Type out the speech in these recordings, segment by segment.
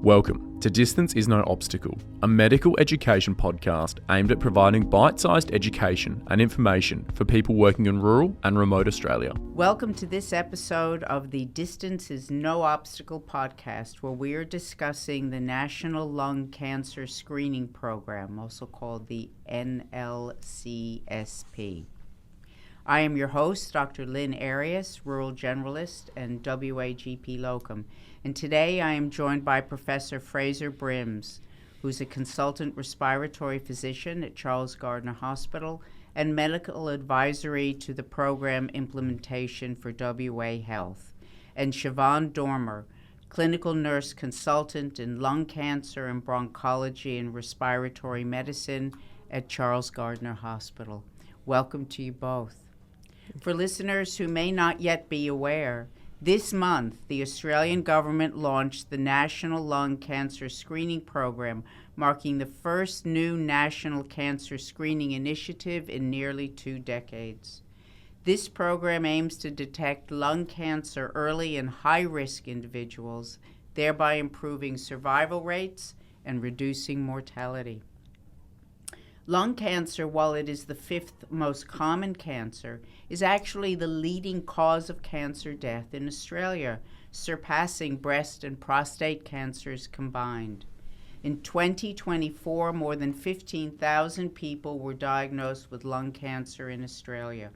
Welcome to Distance is No Obstacle, a medical education podcast aimed at providing bite-sized education and information for people working in rural and remote Australia. Welcome to this episode of the Distance is No Obstacle podcast, where we are discussing the National Lung Cancer Screening Program, also called the NLCSP. I am your host, Dr. Lynn Arias, rural generalist and WAGP locum. And today I am joined by Professor Fraser Brims, who's a consultant respiratory physician at Charles Gairdner Hospital and medical advisory to the program implementation for WA Health, and Siobhan Dormer, clinical nurse consultant in lung cancer and bronchology and respiratory medicine at Charles Gairdner Hospital. Welcome to you both. For listeners who may not yet be aware, this month, the Australian government launched the National Lung Cancer Screening Program, marking the first new national cancer screening initiative in nearly 2 decades. This program aims to detect lung cancer early in high-risk individuals, thereby improving survival rates and reducing mortality. Lung cancer, while it is the 5th most common cancer, is actually the leading cause of cancer death in Australia, surpassing breast and prostate cancers combined. In 2024, more than 15,000 people were diagnosed with lung cancer in Australia.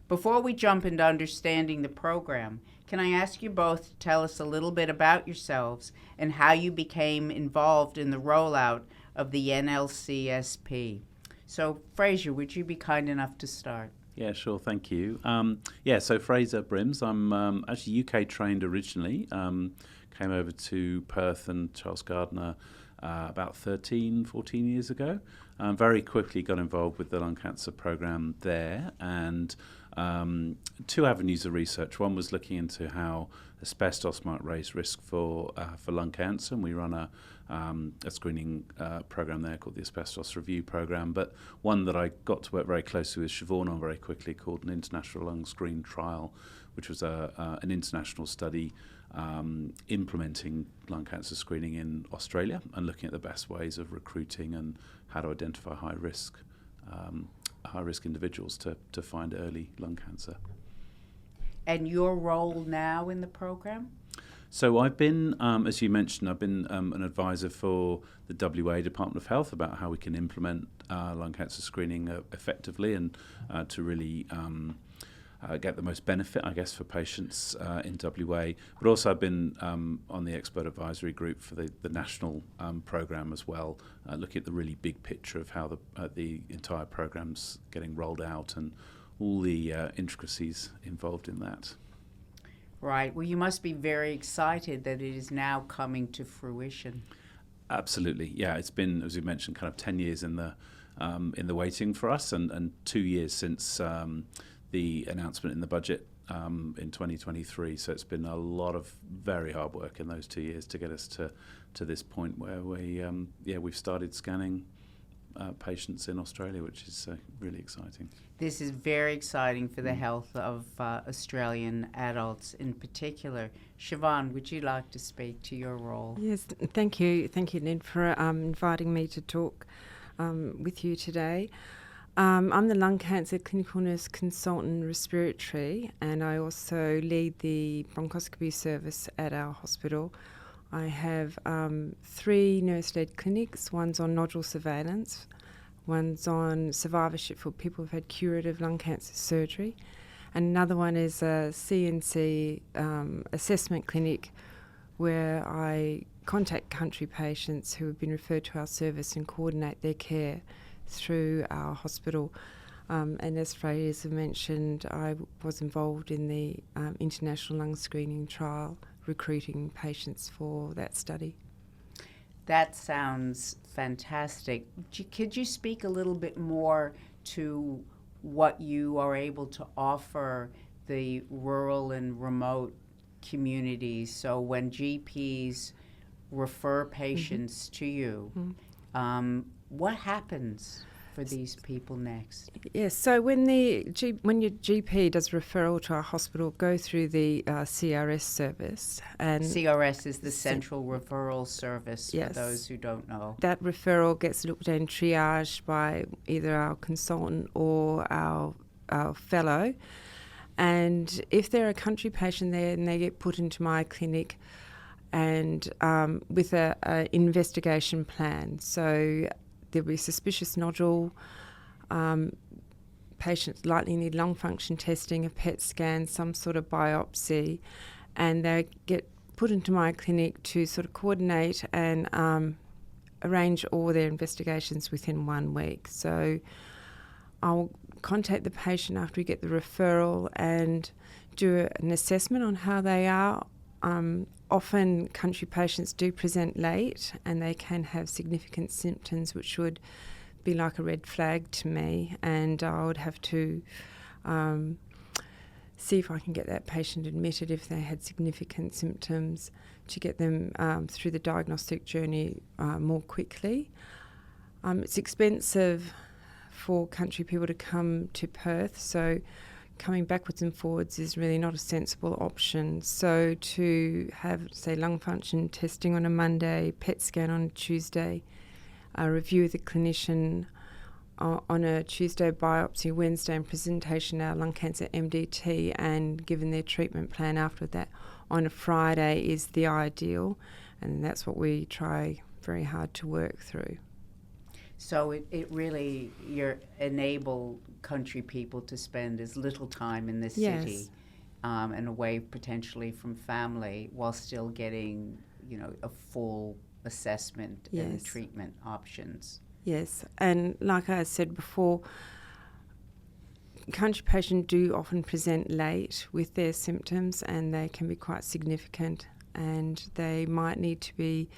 Before we jump into understanding the program, can I ask you both to tell us a little bit about yourselves and how you became involved in the rollout of the NLCSP. So, Fraser, would you be kind enough to start? Yeah, sure. Thank you. So Fraser Brims. I'm actually UK trained originally. Came over to Perth and Charles Gairdner about 14 years ago. Very quickly got involved with the lung cancer program there, and 2 avenues of research. One was looking into how asbestos might raise risk for lung cancer, and we run a screening program there called the Asbestos Review Program, but one that I got to work very closely with Siobhan on very quickly, called an International Lung Screen Trial, which was an international study implementing lung cancer screening in Australia and looking at the best ways of recruiting and how to identify high risk individuals to find early lung cancer. And your role now in the program? So I've been, as you mentioned, I've been an advisor for the WA Department of Health about how we can implement lung cancer screening effectively and to really get the most benefit, I guess, for patients in WA. But also I've been on the expert advisory group for the national program as well, looking at the really big picture of how the entire program's getting rolled out and all the intricacies involved in that. Right. Well, you must be very excited that it is now coming to fruition. Absolutely. Yeah, it's been, as you mentioned, kind of 10 years in the waiting for us, and 2 years since the announcement in the budget in 2023. So it's been a lot of very hard work in those 2 years to get us to this point where we've started scanning patients in Australia, which is really exciting. This is very exciting for the health of Australian adults in particular. Siobhan, would you like to speak to your role? Yes, thank you, Lynn, for inviting me to talk with you today. I'm the lung cancer clinical nurse consultant respiratory, and I also lead the Bronchoscopy Service at our hospital. I have 3 nurse-led clinics. One's on nodule surveillance, one's on survivorship for people who've had curative lung cancer surgery, and another one is a CNC assessment clinic where I contact country patients who have been referred to our service and coordinate their care through our hospital. And as Fraser mentioned, I was involved in the International Lung Screening Trial, recruiting patients for that study. That sounds fantastic. Could you speak a little bit more to what you are able to offer the rural and remote communities? So when GPs refer patients to you, what happens? for these people next? Yes, so when your GP does referral to our hospital, go through the CRS service. And CRS is the Central Referral Service, yes, for those who don't know. That referral gets looked at and triaged by either our consultant or our fellow. And if they're a country patient there, and they get put into my clinic and with a investigation plan. So there'll be suspicious nodule, patients likely need lung function testing, a PET scan, some sort of biopsy, and they get put into my clinic to sort of coordinate and arrange all their investigations within 1 week. So I'll contact the patient after we get the referral and do an assessment on how they are. Often country patients do present late and they can have significant symptoms which would be like a red flag to me, and I would have to see if I can get that patient admitted if they had significant symptoms to get them through the diagnostic journey more quickly. It's expensive for country people to come to Perth, so coming backwards and forwards is really not a sensible option. So to have, say, lung function testing on a Monday, PET scan on a Tuesday, a review with the clinician on a Tuesday, biopsy Wednesday, and presentation our lung cancer MDT, and given their treatment plan after that on a Friday is the ideal, and that's what we try very hard to work through. So it really, you enable country people to spend as little time in the city and away potentially from family while still getting, a full assessment and treatment options. Yes, and like I said before, country patients do often present late with their symptoms, and they can be quite significant, and they might need to be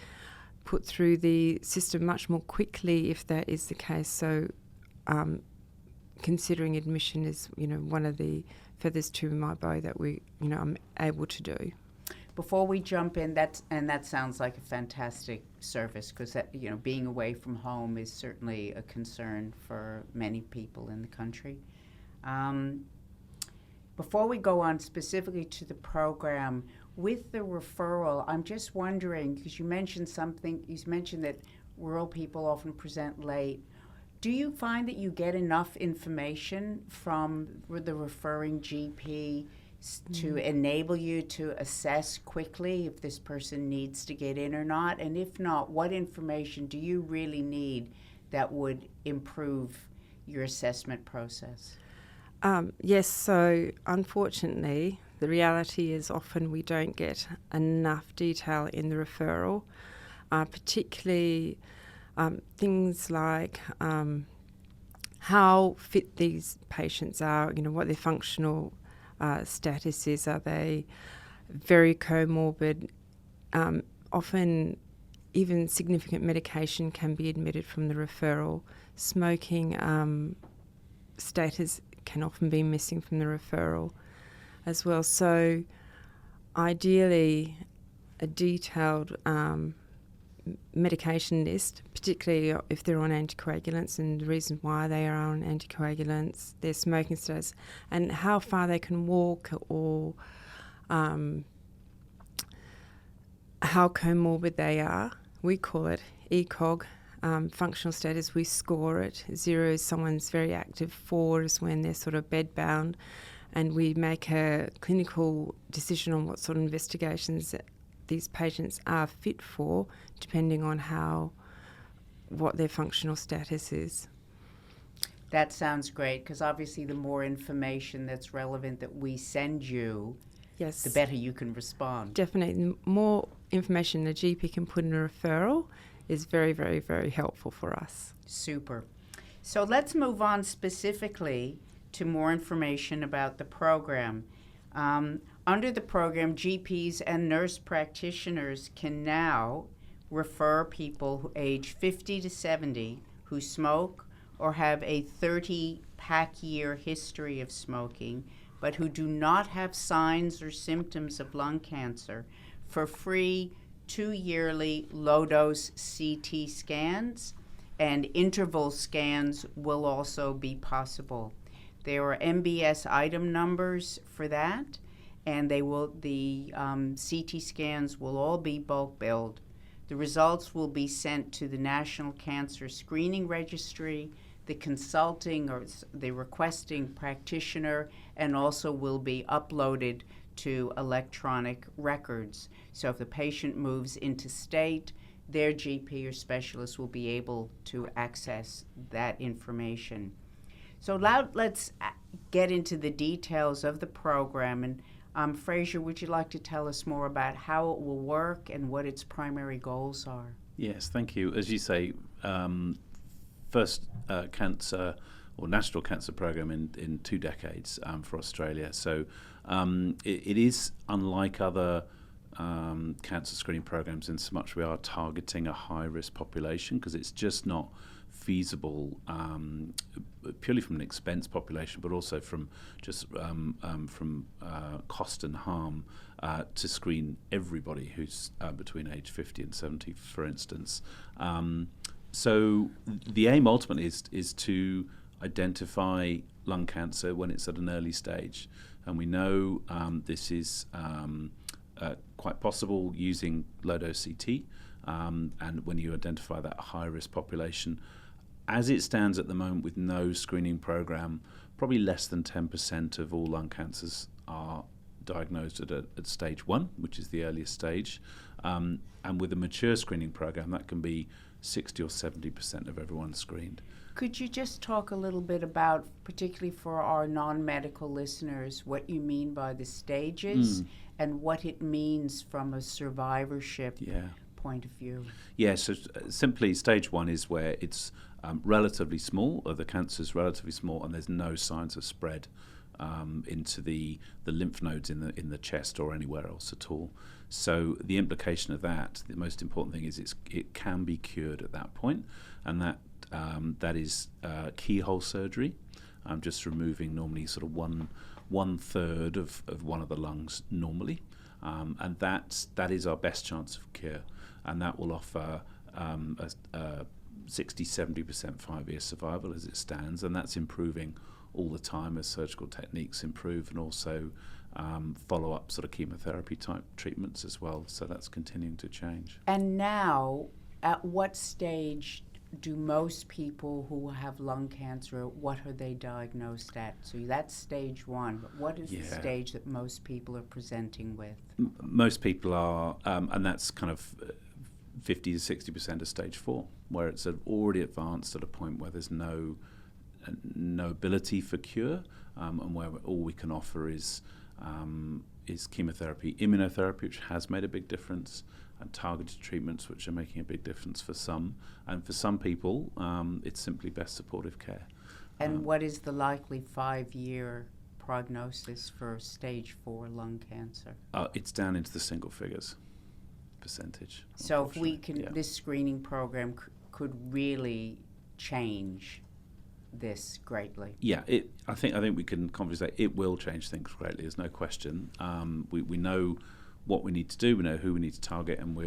put through the system much more quickly if that is the case. So considering admission is, one of the feathers to my bow that I'm able to do. Before we jump in, that sounds like a fantastic service, because being away from home is certainly a concern for many people in the country. Before we go on specifically to the program, with the referral, I'm just wondering, because you mentioned that rural people often present late. Do you find that you get enough information from the referring GP to enable you to assess quickly if this person needs to get in or not? And if not, what information do you really need that would improve your assessment process? Yes, so unfortunately, the reality is often we don't get enough detail in the referral, particularly things like how fit these patients are, what their functional status is. Are they very comorbid? Often even significant medication can be admitted from the referral. Smoking status can often be missing from the referral as well. So ideally a detailed medication list, particularly if they're on anticoagulants and the reason why they are on anticoagulants, their smoking status, and how far they can walk, or how comorbid they are. We call it ECOG, functional status. We score it. 0 is someone's very active, 4 is when they're sort of bedbound, and we make a clinical decision on what sort of investigations these patients are fit for, depending on what their functional status is. That sounds great, because obviously the more information that's relevant that we send you, the better you can respond. Definitely. The more information the GP can put in a referral is very, very, very helpful for us. Super. So let's move on specifically to more information about the program. Under the program, GPs and nurse practitioners can now refer people who age 50 to 70 who smoke or have a 30-pack year history of smoking, but who do not have signs or symptoms of lung cancer, for free 2 yearly low-dose CT scans and interval scans will also be possible. There are MBS item numbers for that, and the CT scans will all be bulk billed. The results will be sent to the National Cancer Screening Registry, the consulting or the requesting practitioner, and also will be uploaded to electronic records. So if the patient moves interstate, their GP or specialist will be able to access that information. So now let's get into the details of the program. And Fraser, would you like to tell us more about how it will work and what its primary goals are? Yes, thank you. As you say, first cancer or national cancer program in 2 decades for Australia. So it is unlike other cancer screening programs in so much we are targeting a high-risk population, because it's just not feasible purely from an expense population, but also from just from cost and harm to screen everybody who's between age 50 and 70, for instance. So the aim ultimately is to identify lung cancer when it's at an early stage, and we know this is quite possible using low-dose CT, and when you identify that high-risk population. As it stands at the moment, with no screening program, probably less than 10% of all lung cancers are diagnosed at stage 1, which is the earliest stage. And with a mature screening program, that can be 60 or 70% of everyone screened. Could you just talk a little bit about, particularly for our non-medical listeners, what you mean by the stages and what it means from a survivorship point of view? Yeah, so simply stage 1 is where it's relatively small, or the cancer's relatively small, and there's no signs of spread into the lymph nodes in the chest or anywhere else at all. So the implication of that, the most important thing is it can be cured at that point, and that is keyhole surgery, just removing normally sort of one third of one of the lungs normally, and that is our best chance of cure, and that will offer a 60-70% 5-year survival as it stands, and that's improving all the time as surgical techniques improve, and also follow-up sort of chemotherapy type treatments as well. So that's continuing to change. And now, at what stage do most people who have lung cancer, what are they diagnosed at? So that's stage 1, but what is the stage that most people are presenting with? Most people are, and that's kind of 50 to 60% of stage 4, where it's already advanced at a point where there's no ability for cure, and where all we can offer is chemotherapy, immunotherapy, which has made a big difference, and targeted treatments, which are making a big difference for some. And for some people, it's simply best supportive care. And what is the likely 5-year prognosis for stage 4 lung cancer? It's down into the single figures percentage. So if we can, this screening program could really change this greatly. Yeah, I think we can confidently say it will change things greatly. There's no question. We know what we need to do. We know who we need to target, and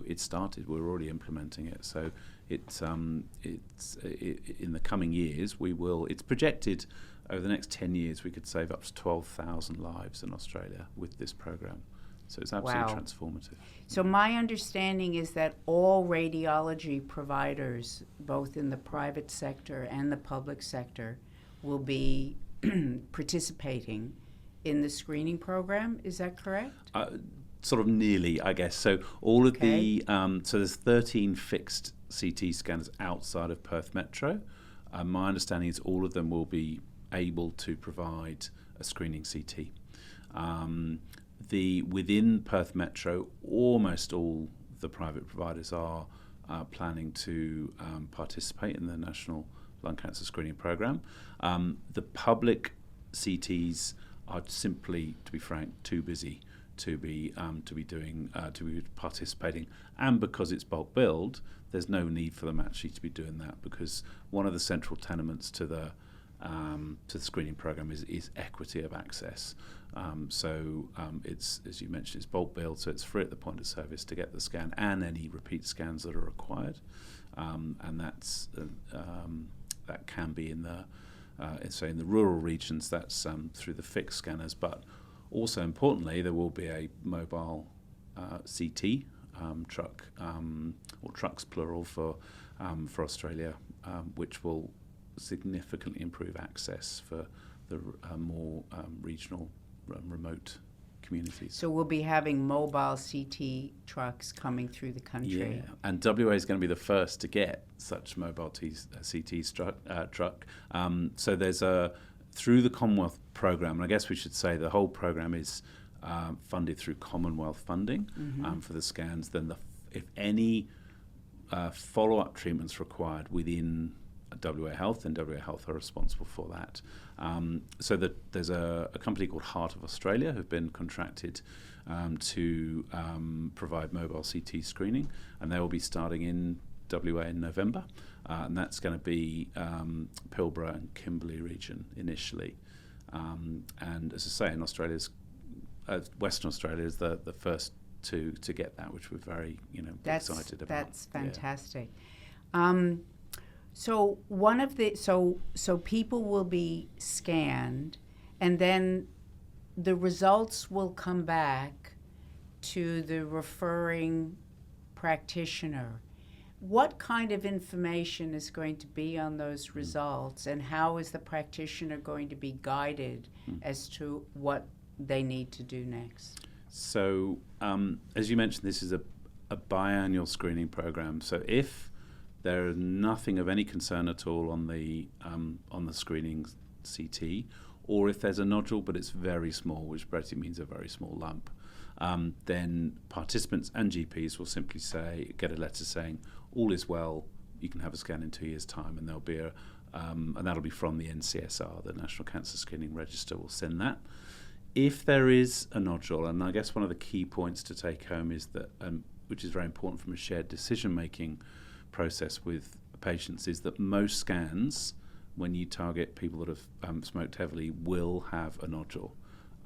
it's started. We're already implementing it. So it's in the coming years we will. It's projected over the next 10 years we could save up to 12,000 lives in Australia with this program. So it's absolutely transformative. So my understanding is that all radiology providers, both in the private sector and the public sector, will be participating in the screening program. Is that correct? Sort of nearly, I guess. So all of the so there's 13 fixed CT scanners outside of Perth Metro. My understanding is all of them will be able to provide a screening CT. Within Perth Metro, almost all the private providers are planning to participate in the National Lung Cancer Screening Program. The public CTs are simply, to be frank, too busy to be participating, and because it's bulk billed, there's no need for them actually to be doing that, because one of the central tenements to the screening program is equity of access. It's, as you mentioned, it's bulk billed, so it's free at the point of service to get the scan and any repeat scans that are required. and that's that can be in the in the rural regions. That's through the fixed scanners, but also importantly, there will be a mobile CT truck, or trucks plural for Australia, which will significantly improve access for the more regional, remote communities. So we'll be having mobile CT trucks coming through the country. Yeah, and WA is going to be the first to get such mobile CT truck. So there's through the Commonwealth programme, and I guess we should say the whole programme is funded through Commonwealth funding for the scans. Then if any follow-up treatments required within WA Health, then WA Health are responsible for that. So that there's a company called Heart of Australia who've been contracted to provide mobile CT screening, and they will be starting in WA in November, and that's going to be Pilbara and Kimberley region initially. And as I say, in Western Australia is the first to get that, which we're very excited about. That's fantastic. Yeah. So one of the so people will be scanned, and then the results will come back to the referring practitioner. What kind of information is going to be on those results, and how is the practitioner going to be guided as to what they need to do next? So, as you mentioned, this is a biannual screening program. So if there is nothing of any concern at all on the screening CT, or if there's a nodule but it's very small, which basically means a very small lump, then participants and GPs will simply get a letter saying all is well, you can have a scan in 2 years' time, and there'll be and that'll be from the NCSR, the National Cancer Screening Register will send that. If there is a nodule, and I guess one of the key points to take home is that, which is very important from a shared decision-making process with patients, is that most scans, when you target people that have smoked heavily, will have a nodule.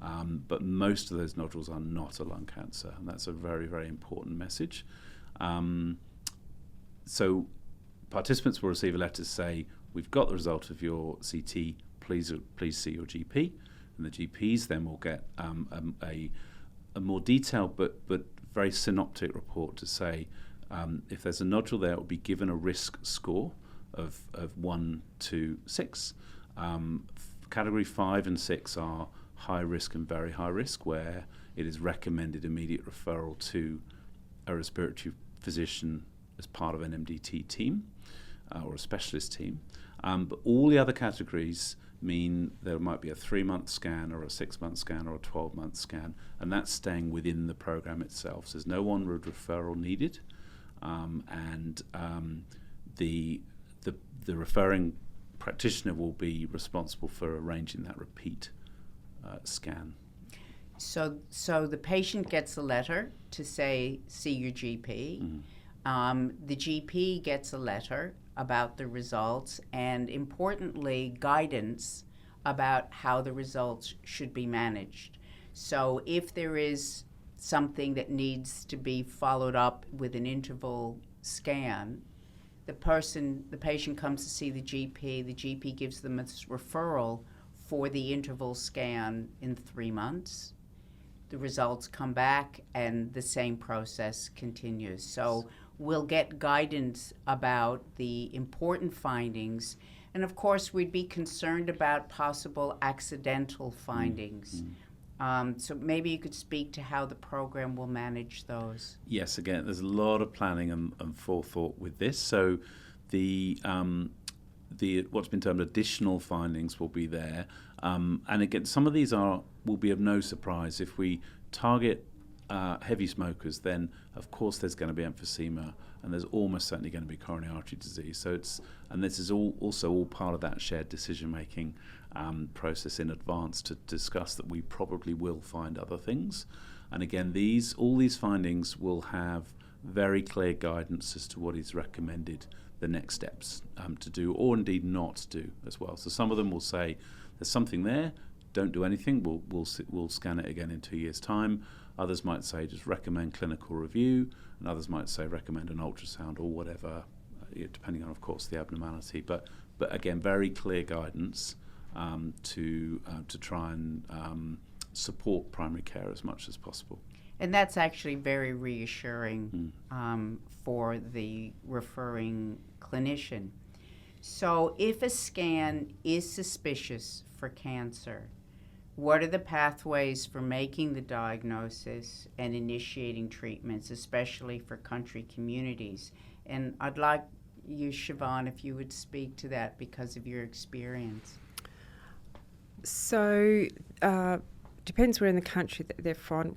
But most of those nodules are not a lung cancer, and that's a very, very important message. So participants will receive a letter to say, we've got the result of your CT, please see your GP. And the GPs then will get a more detailed but very synoptic report to say, if there's a nodule there, it will be given a risk score of 1 to 6. Category 5 and 6 are high risk and very high risk, where it is recommended immediate referral to a respiratory physician as part of an MDT team or a specialist team. But all the other categories mean there might be a 3-month scan or a 6-month scan or a 12-month scan, and that's staying within the program itself. So there's no onward referral needed, and the referring practitioner will be responsible for arranging that repeat scan. So the patient gets a letter to say, see your GP. The GP gets a letter about the results, and importantly, guidance about how the results should be managed. So if there is something that needs to be followed up with an interval scan, the patient comes to see the GP gives them a referral for the interval scan in 3 months. The results come back, and the same process continues. So we'll get guidance about the important findings, and of course we'd be concerned about possible accidental findings. So maybe you could speak to how the program will manage those. Yes, again, there's a lot of planning and forethought with this. So the what's been termed additional findings will be there, and again, some of these will be of no surprise. If we target heavy smokers, then of course there's going to be emphysema, and there's almost certainly going to be coronary artery disease. So this is also all part of that shared decision-making process in advance to discuss that we probably will find other things. And again, all these findings will have very clear guidance as to what is recommended, the next steps to do, or indeed not do as well. So some of them will say, there's something there, don't do anything, we'll scan it again in 2 years' time. Others might say just recommend clinical review, and others might say recommend an ultrasound or whatever depending on, of course, the abnormality. But again, very clear guidance to try and support primary care as much as possible. And that's actually very reassuring for the referring clinician. So if a scan is suspicious for cancer, what are the pathways for making the diagnosis and initiating treatments, especially for country communities? And I'd like you, Siobhan, if you would speak to that because of your experience. So, depends where in the country that they're from,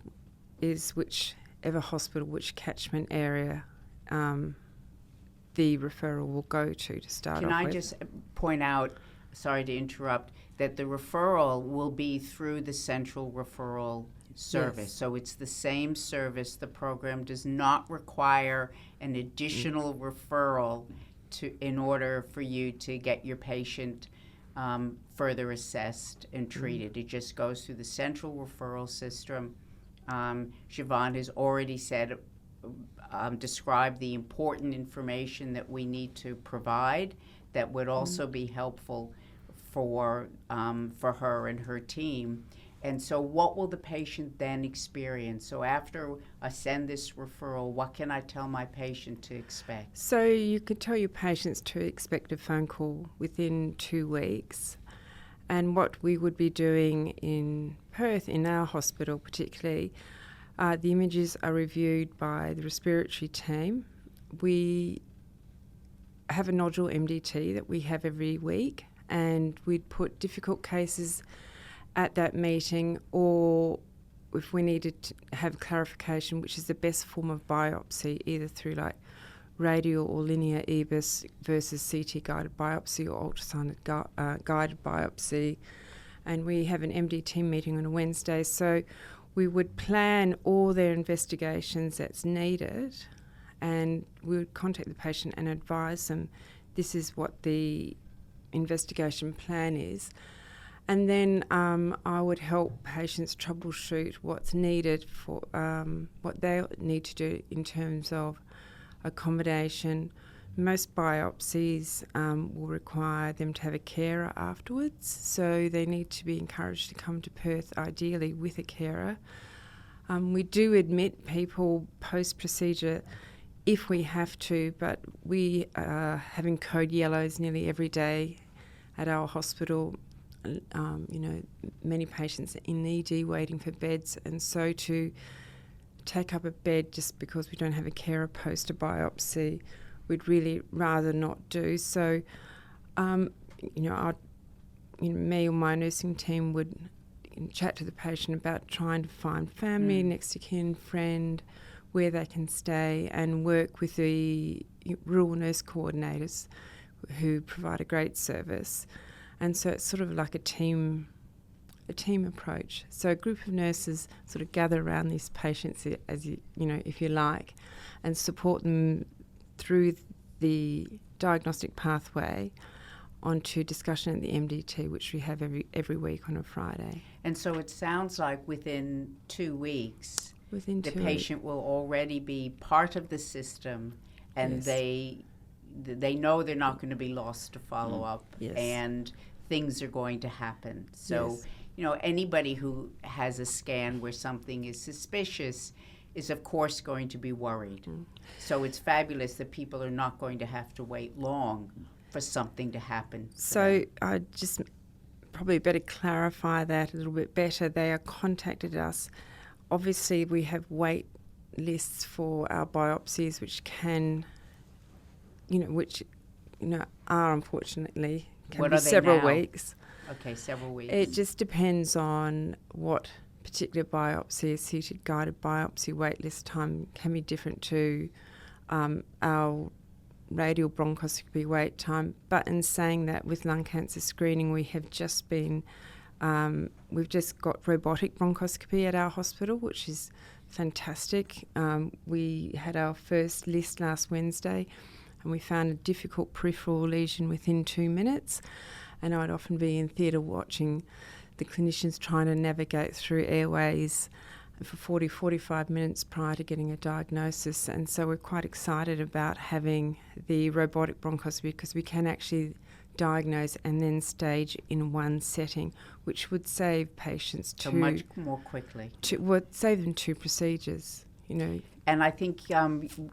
is whichever hospital, which catchment area the referral will go to start off with. Can I just point out, sorry to interrupt, that the referral will be through the central referral service. Yes. So it's the same service. The program does not require an additional referral in order for you to get your patient further assessed and treated. It just goes through the central referral system. Siobhan has already said, described the important information that we need to provide that would also be helpful for her and her team. And so what will the patient then experience? So after I send this referral, what can I tell my patient to expect? So you could tell your patients to expect a phone call within 2 weeks. And what we would be doing in Perth, in our hospital particularly, the images are reviewed by the respiratory team. We have a nodule MDT that we have every week, and we'd put difficult cases at that meeting, or if we needed to have clarification, which is the best form of biopsy, either through like radial or linear EBUS versus CT guided biopsy or ultrasound guided biopsy. And we have an MDT meeting on a Wednesday, so we would plan all their investigations that's needed, and we would contact the patient and advise them this is what the investigation plan is. And then I would help patients troubleshoot what's needed for what they need to do in terms of accommodation. Most biopsies will require them to have a carer afterwards, so they need to be encouraged to come to Perth, ideally with a carer. We do admit people post-procedure if we have to, but we are having code yellows nearly every day at our hospital. Many patients are in ED waiting for beds, and so to take up a bed just because we don't have a carer post a biopsy, we'd really rather not do. So, me or my nursing team would chat to the patient about trying to find family, next of kin, friend, where they can stay, and work with the rural nurse coordinators who provide a great service. And so it's sort of like a team approach. So a group of nurses sort of gather around these patients, as if you like, and support them through the diagnostic pathway onto discussion at the MDT, which we have every week on a Friday. And so it sounds like within 2 weeks, the patient will already be part of the system, and yes. they know they're not going to be lost to follow up, yes. and things are going to happen. So, yes. Anybody who has a scan where something is suspicious is, of course, going to be worried. So it's fabulous that people are not going to have to wait long for something to happen. So I just probably better clarify that a little bit better. They are contacted us. Obviously, we have wait lists for our biopsies, which can, are unfortunately can be several weeks. Okay, several weeks. It just depends on what particular biopsy, a CT guided biopsy wait list time can be different to our radial bronchoscopy wait time. But in saying that, with lung cancer screening, we have just been, we've just got robotic bronchoscopy at our hospital, which is fantastic. We had our first list last Wednesday, and we found a difficult peripheral lesion within 2 minutes. And I'd often be in theatre watching the clinicians trying to navigate through airways for 45 minutes prior to getting a diagnosis. And so we're quite excited about having the robotic bronchoscopy because we can actually diagnose and then stage in one setting, which would save patients so much more quickly. Would save them 2 procedures, you know. And I think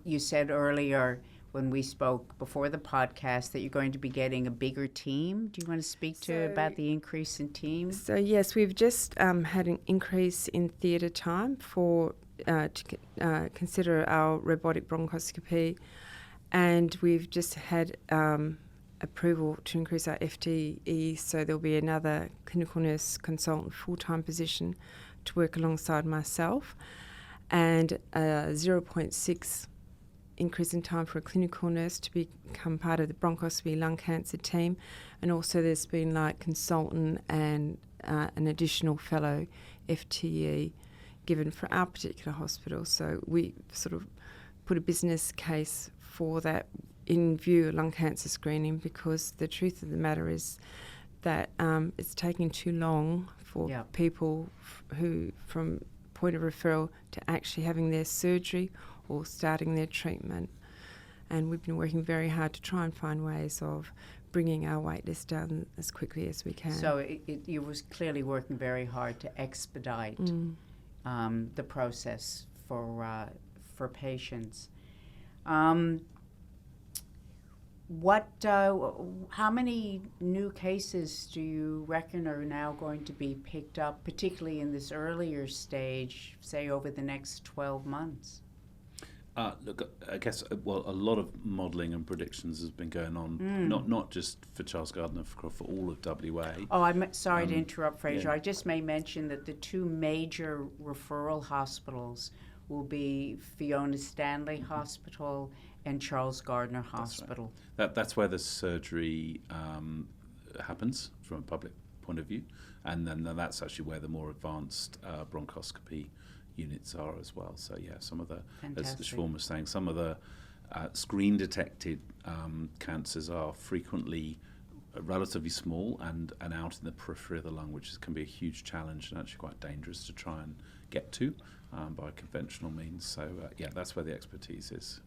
you said earlier when we spoke before the podcast that you're going to be getting a bigger team. Do you want to speak about the increase in team? So yes, we've just had an increase in theatre time to consider our robotic bronchoscopy, and we've just had approval to increase our FTE, so there'll be another clinical nurse consultant full-time position to work alongside myself, and a 0.6 increase in time for a clinical nurse to become part of the bronchoscopy lung cancer team, and also there's been like consultant and an additional fellow FTE given for our particular hospital. So we sort of put a business case for that in view of lung cancer screening, because the truth of the matter is that it's taking too long for people who from point of referral to actually having their surgery or starting their treatment. And we've been working very hard to try and find ways of bringing our wait list down as quickly as we can. So you was clearly working very hard to expedite the process for patients. How many new cases do you reckon are now going to be picked up, particularly in this earlier stage, say over the next 12 months? Look, I guess, a lot of modelling and predictions has been going on, not just for Charles Gairdner, for all of WA. Oh, I'm sorry to interrupt, Fraser. Yeah. I just may mention that the two major referral hospitals will be Fiona Stanley Hospital and Charles Gairdner Hospital. Right. That's where the surgery happens from a public point of view, and then that's actually where the more advanced bronchoscopy units are as well. So yeah, some of the, as Siobhan was saying, some of the screen-detected cancers are frequently relatively small and out in the periphery of the lung, which can be a huge challenge and actually quite dangerous to try and get to by conventional means. So yeah, that's where the expertise is.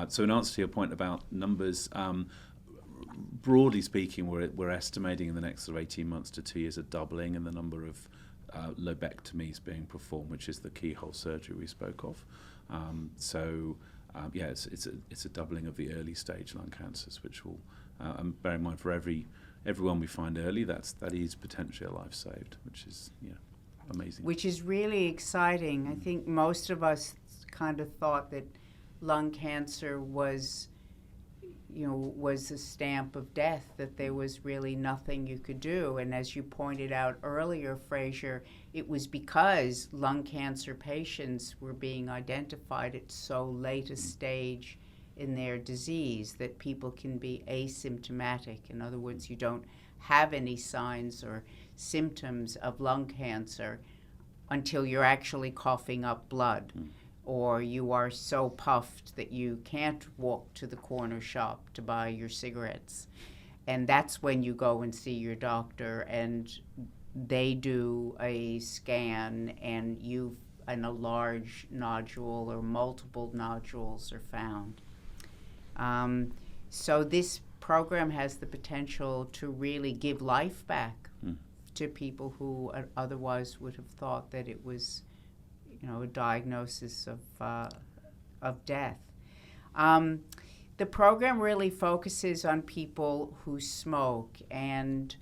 So in answer to your point about numbers, broadly speaking, we're estimating in the next sort of 18 months to 2 years a doubling in the number of lobectomies being performed, which is the keyhole surgery we spoke of. Yeah, it's a doubling of the early stage lung cancers, which will, and bear in mind for everyone we find early, that is potentially a life saved, which is amazing. Which is really exciting. I think most of us kind of thought that lung cancer was a stamp of death, that there was really nothing you could do. And as you pointed out earlier, Fraser, it was because lung cancer patients were being identified at so late a stage in their disease that people can be asymptomatic. In other words, you don't have any signs or symptoms of lung cancer until you're actually coughing up blood. Or you are so puffed that you can't walk to the corner shop to buy your cigarettes. And that's when you go and see your doctor, and they do a scan, and a large nodule or multiple nodules are found. So this program has the potential to really give life back to people who otherwise would have thought that it was a diagnosis of death. The program really focuses on people who smoke, and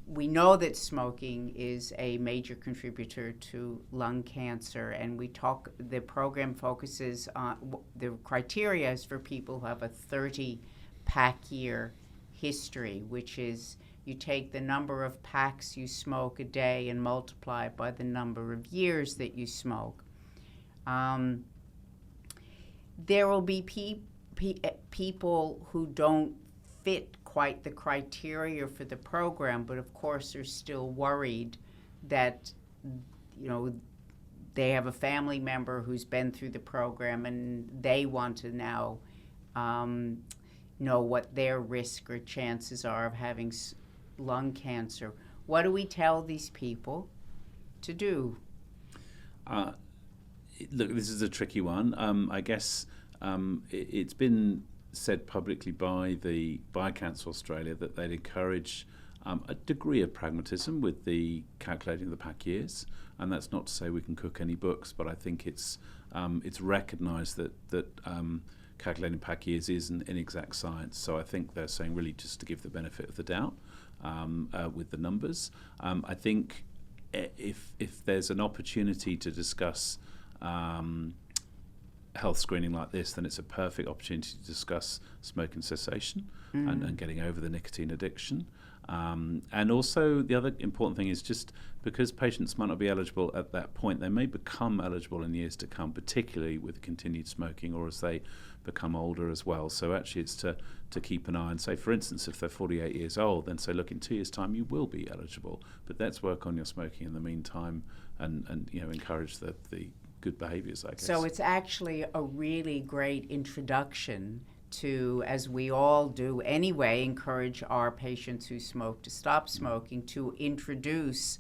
we know that smoking is a major contributor to lung cancer, and the program focuses on the criteria is for people who have a 30-pack year history, which is you take the number of packs you smoke a day and multiply it by the number of years that you smoke. There will be people who don't fit quite the criteria for the program, but of course are still worried that, they have a family member who's been through the program and they want to now know what their risk or chances are of having lung cancer. What do we tell these people to do? Look, this is a tricky one. I guess it's been said publicly by Cancer Australia that they'd encourage a degree of pragmatism with the calculating of the pack years, and that's not to say we can cook any books, but I think it's recognised that calculating pack years is an inexact science. So I think they're saying really just to give the benefit of the doubt with the numbers. I think if there's an opportunity to discuss health screening like this, then it's a perfect opportunity to discuss smoking cessation and getting over the nicotine addiction. And also the other important thing is just because patients might not be eligible at that point, they may become eligible in years to come, particularly with continued smoking or as they become older as well. So actually it's to keep an eye and say, for instance, if they're 48 years old, then say, look, in 2 years' time you will be eligible, but let's work on your smoking in the meantime and encourage the good behaviours, I guess. So it's actually a really great introduction to, as we all do anyway, encourage our patients who smoke to stop smoking, to introduce,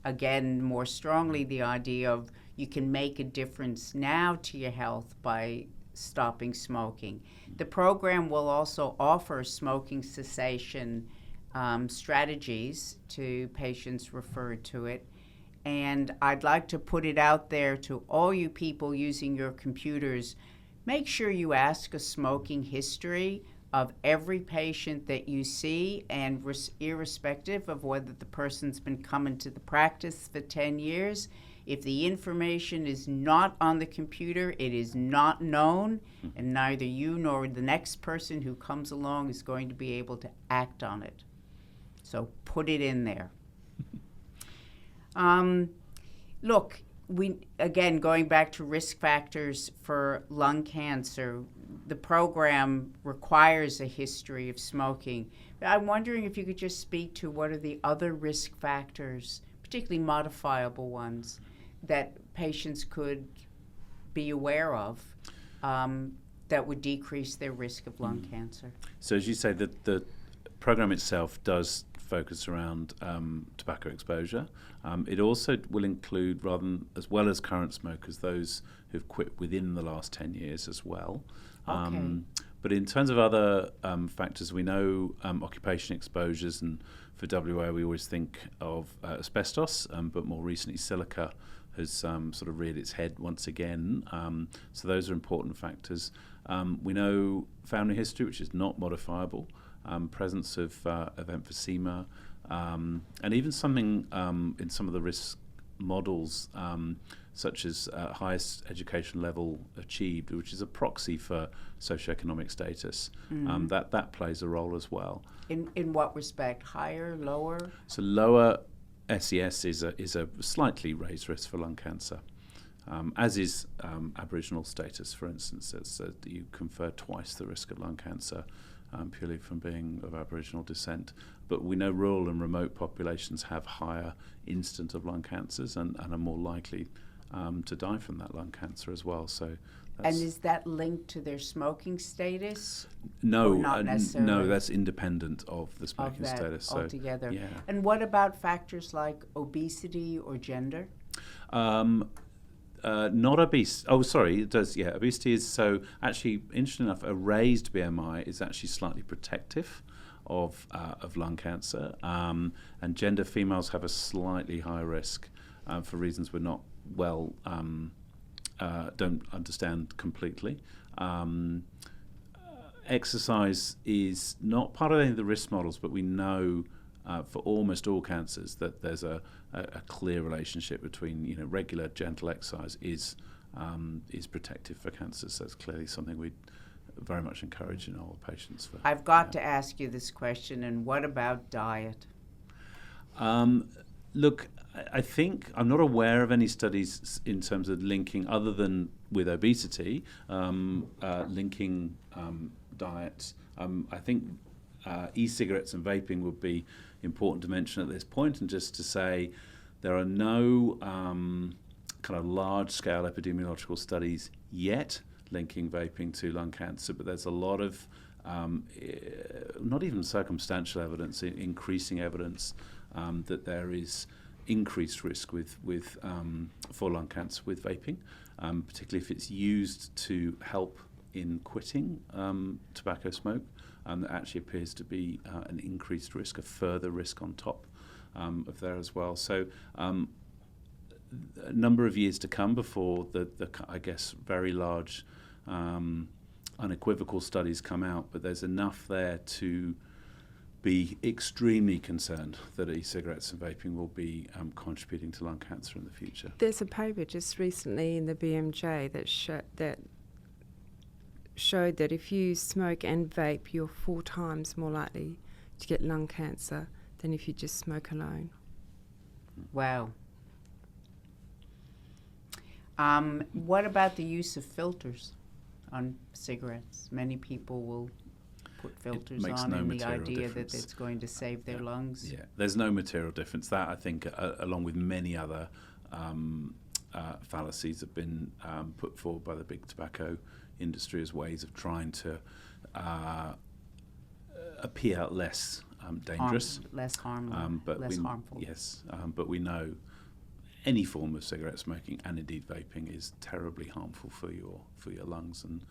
again, more strongly the idea of you can make a difference now to your health by stopping smoking. The program will also offer smoking cessation strategies to patients referred to it. And I'd like to put it out there to all you people using your computers. Make sure you ask a smoking history of every patient that you see, and irrespective of whether the person's been coming to the practice for 10 years. If the information is not on the computer, it is not known, and neither you nor the next person who comes along is going to be able to act on it. So put it in there. Look, again, going back to risk factors for lung cancer, the program requires a history of smoking. But I'm wondering if you could just speak to what are the other risk factors, particularly modifiable ones, that patients could be aware of that would decrease their risk of lung cancer. So as you say, the program itself does focus around tobacco exposure. It also will include, as well as current smokers, those who've quit within the last 10 years as well. Okay. But in terms of other factors, we know occupation exposures, and for WA we always think of asbestos, but more recently silica has sort of reared its head once again. So those are important factors. We know family history, which is not modifiable. Presence of emphysema, and even something in some of the risk models, such as highest education level achieved, which is a proxy for socioeconomic status. That plays a role as well. In what respect? Higher, lower? So lower SES is a slightly raised risk for lung cancer. As is Aboriginal status, for instance. You confer twice the risk of lung cancer purely from being of Aboriginal descent. But we know rural and remote populations have higher incidence of lung cancers and are more likely to die from that lung cancer as well. So, and is that linked to their smoking status? No, or not necessarily? No, that's independent of the smoking of that status. Altogether. So, yeah. And what about factors like obesity or gender? Not obese. Oh, sorry, it does. Yeah, obesity is so. Actually, interesting enough, a raised BMI is actually slightly protective of lung cancer, and gender females have a slightly higher risk for reasons we're not don't understand completely. Exercise is not part of any of the risk models, but we know for almost all cancers that there's a clear relationship between regular gentle exercise is protective for cancer. So it's clearly something we very much encourage in all patients. I've got to ask you this question, and what about diet? Look, I think I'm not aware of any studies in terms of linking, other than with obesity, linking diet. I think e-cigarettes and vaping would be important to mention at this point, and just to say there are no kind of large-scale epidemiological studies yet linking vaping to lung cancer, but there's a lot of not even circumstantial evidence, increasing evidence that there is increased risk for lung cancer with vaping, particularly if it's used to help in quitting tobacco smoke. There actually appears to be an increased risk, a further risk on top of there as well. So a number of years to come before the I guess, very large unequivocal studies come out, but there's enough there to be extremely concerned that e-cigarettes and vaping will be contributing to lung cancer in the future. There's a paper just recently in the BMJ that showed that if you smoke and vape, you're 4 times more likely to get lung cancer than if you just smoke alone. Wow. What about the use of filters on cigarettes? Many people will put filters on in the idea that it's going to save their lungs. Yeah, there's no material difference. That, I think, along with many other fallacies, have been put forward by the big tobacco industry as ways of trying to appear less dangerous. Less harmful. Yes, but we know any form of cigarette smoking, and indeed vaping, is terribly harmful for your lungs, and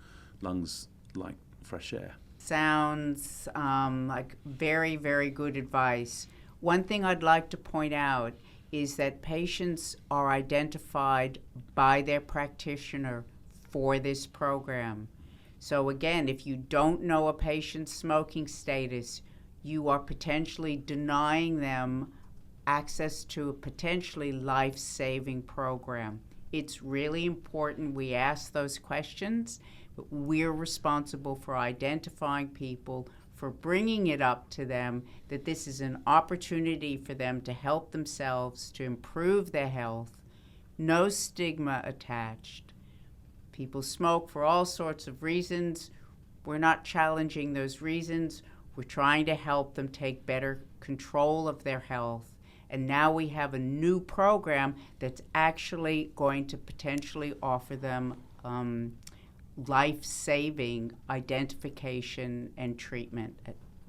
lungs like fresh air. Sounds like very, very good advice. One thing I'd like to point out is that patients are identified by their practitioner for this program. So again, if you don't know a patient's smoking status, you are potentially denying them access to a potentially life-saving program. It's really important we ask those questions, but we're responsible for identifying people, for bringing it up to them that this is an opportunity for them to help themselves, to improve their health. No stigma attached. People smoke for all sorts of reasons. We're not challenging those reasons. We're trying to help them take better control of their health. And now we have a new program that's actually going to potentially offer them life-saving identification and treatment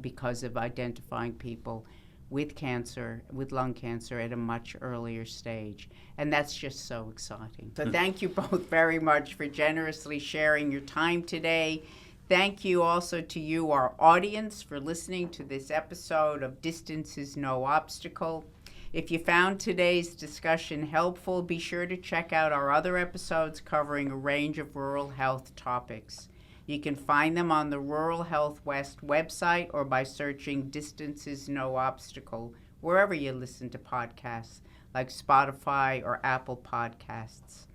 because of identifying people with cancer, with lung cancer, at a much earlier stage. And that's just so exciting. So thank you both very much for generously sharing your time today. Thank you also to you, our audience, for listening to this episode of Distance is No Obstacle. If you found today's discussion helpful, be sure to check out our other episodes covering a range of rural health topics. You can find them on the Rural Health West website or by searching Distance is No Obstacle wherever you listen to podcasts, like Spotify or Apple Podcasts.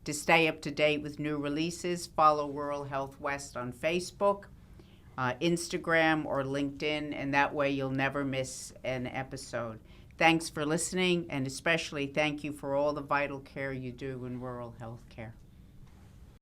To stay up to date with new releases, follow Rural Health West on Facebook, Instagram, or LinkedIn, and that way you'll never miss an episode. Thanks for listening, and especially thank you for all the vital care you do in rural health care.